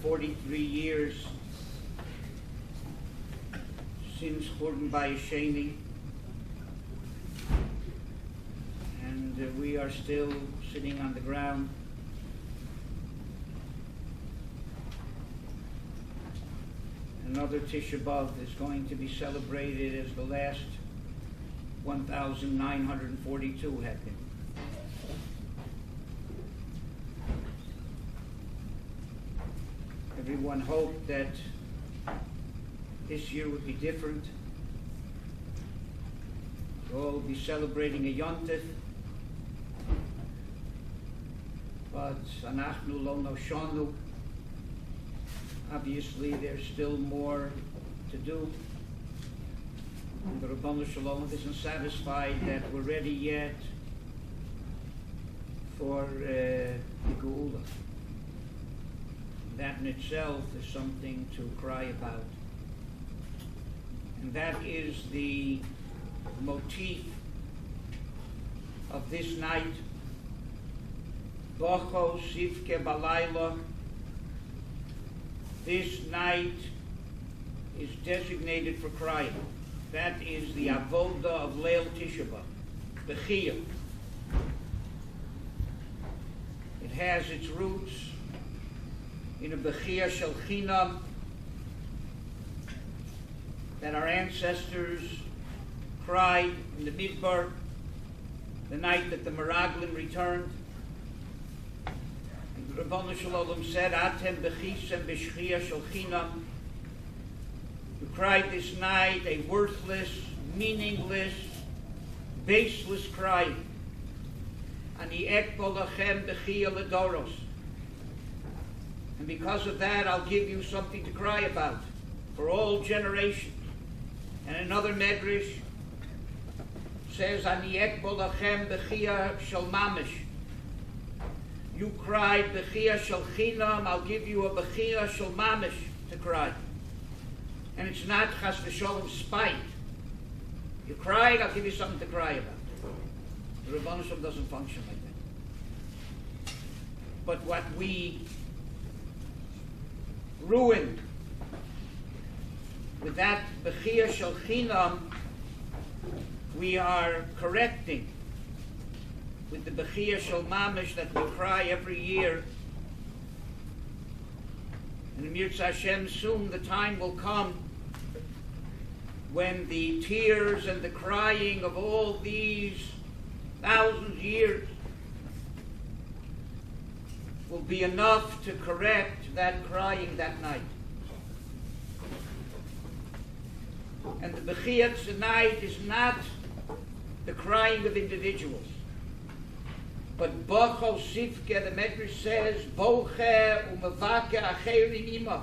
43 years since Churban Bayis Sheni, and we are still sitting on the ground. Another Tisha B'Av is going to be celebrated as the last 1,942 have been. Everyone hoped that this year would be different. We'll all be celebrating a Yontif, but Anachnu Lo Noshanu. Obviously, there's still more to do. And the Rabbanu Shalom isn't satisfied that we're ready yet for the Gedolah. That in itself is something to cry about. And that is the motif of this night. Bocho Sivke Balayla. This night is designated for crying. That is the avoda of Leil Tisha B'Av, the Chiyuv. It has its roots in a Bechia Shel Chinam that our ancestors cried in the Midbar the night that the Meraglim returned. Rabbanu Shalom said, Atem bechisem b'shchia shel chinam. You cried this night a worthless, meaningless, baseless cry. Ani ekbol lachem b'chia ledoros. And because of that, I'll give you something to cry about for all generations. And another medrash says, Ani ekbol lachem b'chia shel mamish. You cried bechia shel chinam, I'll give you a bechia shel mamish to cry. And it's not chas v'sholem spite. You cried, I'll give you something to cry about. The Rebbeinu Shalom doesn't function like that. But what we ruined with that bechia shel chinam, we are correcting with the Bechia Shel Mamish that we cry every year. And Mirz Hashem, soon the time will come when the tears and the crying of all these thousands of years will be enough to correct that crying that night. And the Bechia tonight is not the crying of individuals. But Bocho Sivke, the Medrash says, Boche umavake acherin ima.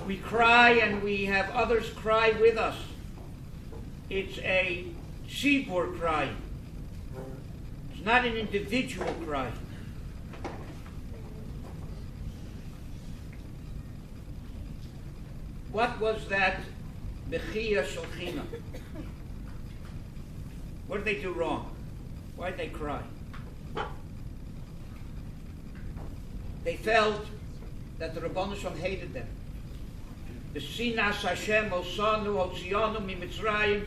We cry and we have others cry with us. It's a tzibur cry. It's not an individual cry. What was that Bechia Shel Chinam? What did they do wrong? Why did they cry? They felt that the Rabbanu Shalom hated them. The Sinas Hashem Osanu Hotzianu Mimitzrayim.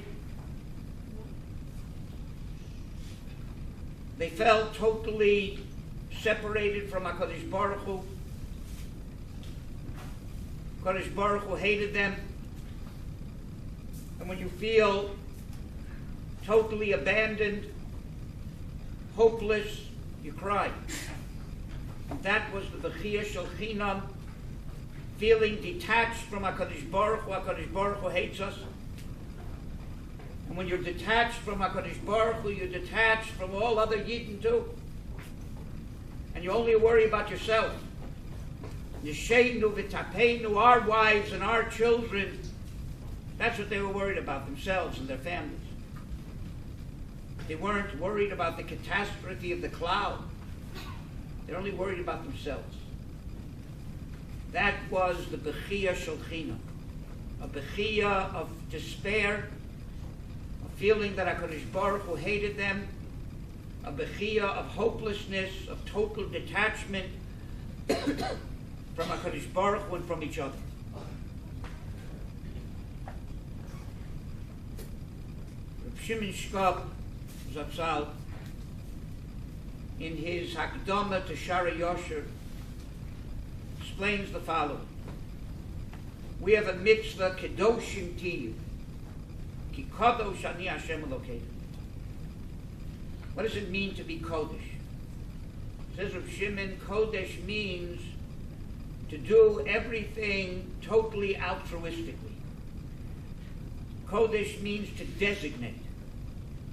They felt totally separated from HaKadosh Baruch Hu. HaKadosh Baruch Hu hated them. And when you feel totally abandoned, hopeless, you cry. And that was the Bechia Shel Chinam, feeling detached from HaKadosh Baruch Hu. HaKadosh Baruch Hu hates us. And when you're detached from HaKadosh Baruch Hu, you're detached from all other Yidden too. And you only worry about yourself. Yesheinu v'tapeinu, our wives and our children, that's what they were worried about, themselves and their families. They weren't worried about the catastrophe of the cloud. They're only worried about themselves. That was the Bechia Shel Chinam, a Bechia of despair, a feeling that HaKadosh Baruch Hu hated them, a Bechia of hopelessness, of total detachment, from HaKadosh Baruch Hu and from each other. Reb Shimon Shkop Zatzal, in his Hakdama to Shara Yosher, explains the following. We have a mitzvah, Kedoshim Tiyu, Ki Kadosh Ani Hashem Elokeinu. What does it mean to be Kodesh? Says Reb Shimon, Kodesh means to do everything totally altruistically. Kodesh means to designate,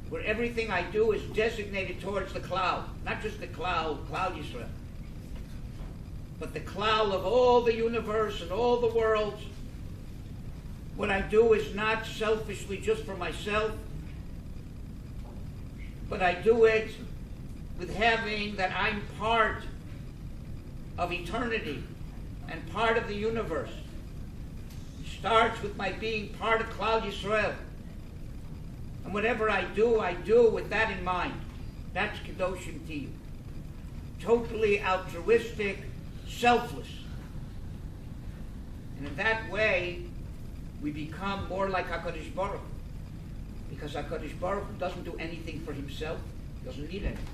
where everything I do is designated towards the klal, not just the klal Yisrael, but the klal of all the universe and all the worlds. What I do is not selfishly just for myself, but I do it with having that I'm part of eternity and part of the universe. It starts with my being part of Klal Yisrael. And whatever I do with that in mind. That's Kedoshim Tiyu. Totally altruistic, selfless. And in that way, we become more like HaKadosh Baruch Hu. Because HaKadosh Baruch Hu doesn't do anything for himself. He doesn't need anything.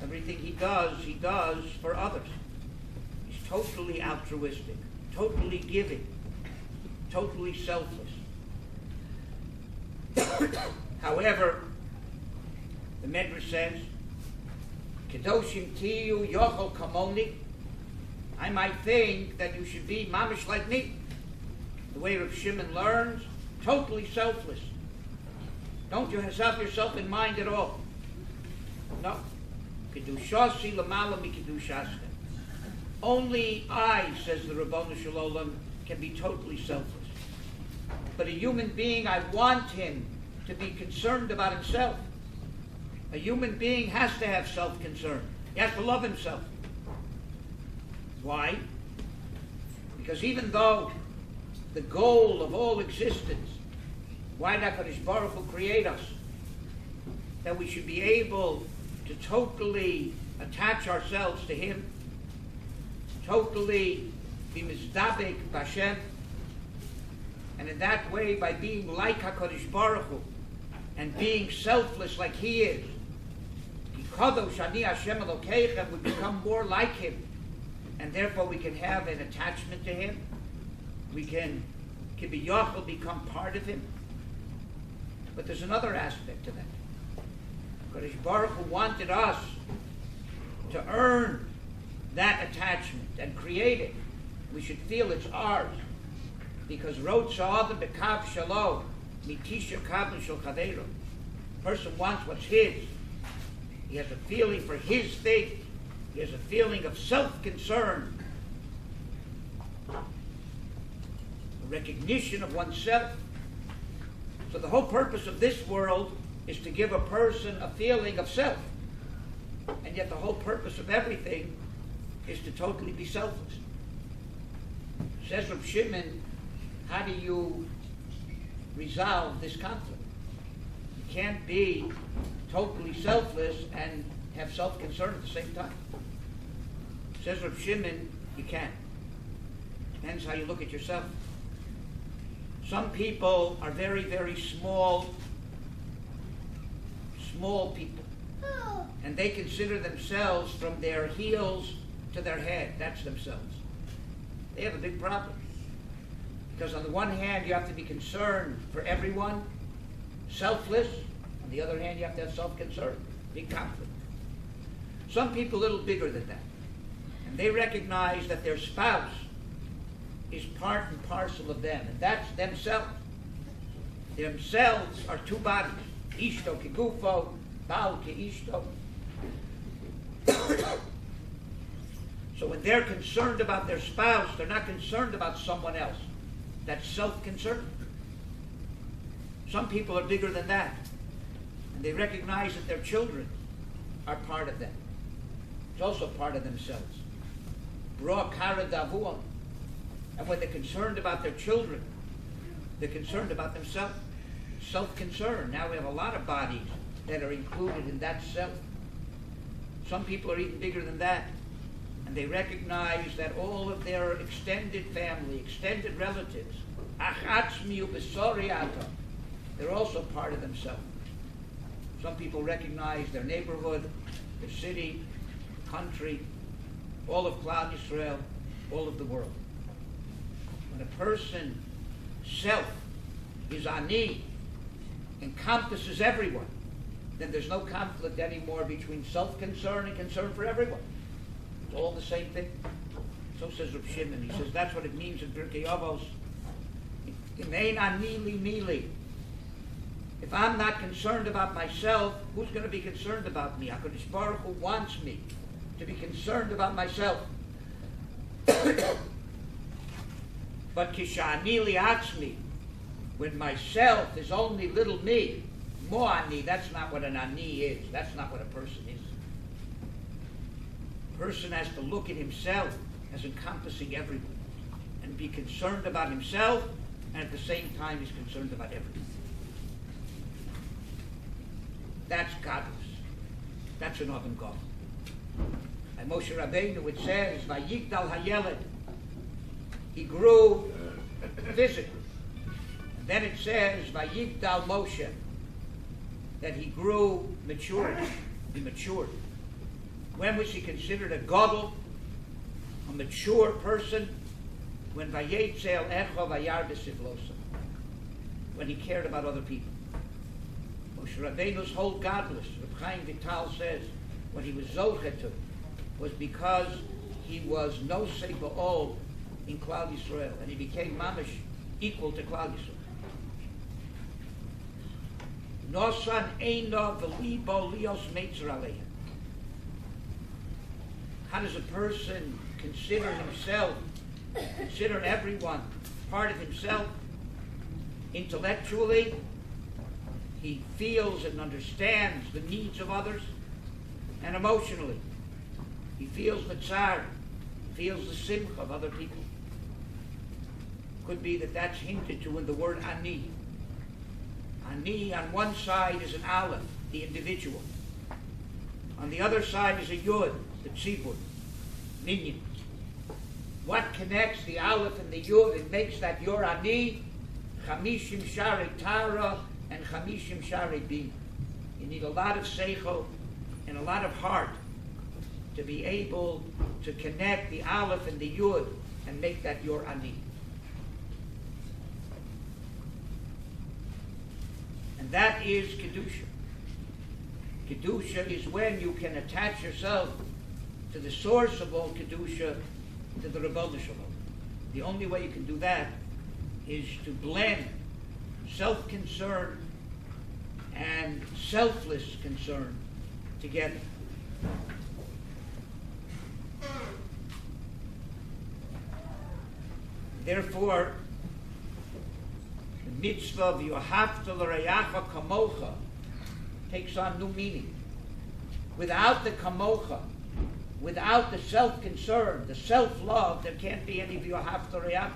Everything he does for others. He's totally altruistic, totally giving, totally selfless. However, the Medrash says, Kedoshim Tiyu Yochel Kamoni. I might think that you should be mamish like me. The way Reb Shimon learns, totally selfless. Don't you have yourself in mind at all. No. Kedushasi lamala mikedushascha. Only I, says the Rabbanu Shalom, can be totally selfless. But a human being, I want him to be concerned about himself. A human being has to have self-concern. He has to love himself. Why? Because even though the goal of all existence, why did HaKadosh Baruch Hu create us? That we should be able to totally attach ourselves to Him, totally be mizdabek b'Hashem, and in that way, by being like HaKadosh Baruch Hu and being selfless like He is, Kadosh Ani Hashem Elokeichem, we become more like Him, and therefore we can have an attachment to Him. We can be Yochel, become part of Him. But there's another aspect to that. Kadosh Baruch Hu wanted us to earn that attachment and create it. We should feel it's ours. Because Rotza Adam B'Kav Shalo, Mitisha Kabin Shel Chaveiro. Person wants what's his. He has a feeling for his thing. He has a feeling of self-concern. A recognition of oneself. So the whole purpose of this world is to give a person a feeling of self. And yet the whole purpose of everything is to totally be selfless. Says Reb Shimon, how do you resolve this conflict? You can't be totally selfless and have self-concern at the same time. Says Reb Shimon, you can't. Depends how you look at yourself. Some people are very, very small people. And they consider themselves from their heels to their head. That's themselves. They have a big problem. Because on the one hand, you have to be concerned for everyone, selfless. On the other hand, you have to have self-concern. Big conflict. Some people a little bigger than that. And they recognize that their spouse is part and parcel of them. And that's themselves. Themselves are two bodies. Ishto ke gufo, Baal ke ishto. So when they're concerned about their spouse, they're not concerned about someone else. That's self-concern. Some people are bigger than that. And they recognize that their children are part of them. It's also part of themselves. Bra kara davuon. And when they're concerned about their children, they're concerned about themselves. Self-concern. Now we have a lot of bodies that are included in that self. Some people are even bigger than that. And they recognize that all of their extended family, extended relatives, they're also part of themselves. Some people recognize their neighborhood, their city, country, all of Klal Yisrael, all of the world. When a person's self is ani, encompasses everyone, then there's no conflict anymore between self-concern and concern for everyone. It's all the same thing. So says Reb Shimon. He says that's what it means in Pirkei Avos. Imein ani li mili. If I'm not concerned about myself, who's going to be concerned about me? HaKadosh Baruch Hu wants me to be concerned about myself. But kishani li'atzmi, when myself is only little me, mo ani, that's not what an ani is. That's not what a person is. A person has to look at himself as encompassing everyone and be concerned about himself, and at the same time he's concerned about everything. That's Galus. That's an Oven Gol. By Moshe Rabbeinu it says, Vayigdal hayeled, he grew physically. And then it says, Vayigdal Moshe, that he grew maturity. He matured. When was he considered a Gedolah, a mature person? When Vayetzel Echo Vayar B'Sivlosa, when he cared about other people. Moshe Rabbeinu's whole godless, Reb Chaim Vital says, what he was zoche to was because he was nosei ba'ol in Klal Yisrael, and he became mamish equal to Klal Yisrael. Nosan eino v'libo lios meitzer aleim. How does a person consider himself, consider everyone part of himself? Intellectually, he feels and understands the needs of others, and emotionally, he feels the tsar, feels the simcha of other people. Could be that that's hinted to in the word ani. Ani on one side is an aleph, the individual. On the other side is a yud, the tzibur, minyan. What connects the aleph and the yud and makes that your ani? Chamishim sharei tara and chamishim sharei bina. You need a lot of seichel and a lot of heart to be able to connect the aleph and the yud and make that your ani. And that is kedusha. Kedusha is when you can attach yourself to the source of all kedusha, to the Rebbeinu Shalom. The only way you can do that is to blend self-concern and selfless concern together. Therefore, the mitzvah of Yohavta l'Reyacha Kamocha takes on new meaning. Without the Kamocha, without the self-concern, the self-love, there can't be any Yohavta l'Reyacha.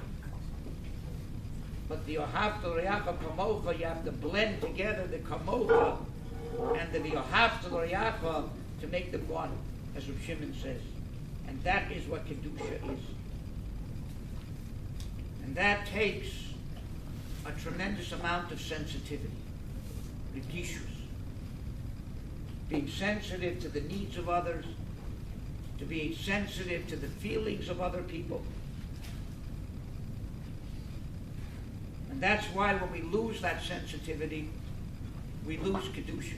But the Yohavta l'Reyacha Kamocha, you have to blend together the Kamocha and the Yohavta l'Reyacha to make them one, as Reb Shimon says. And that is what Kedusha is. And that takes a tremendous amount of sensitivity, rikishus, being sensitive to the needs of others, to be sensitive to the feelings of other people. And that's why when we lose that sensitivity, we lose Kedusha.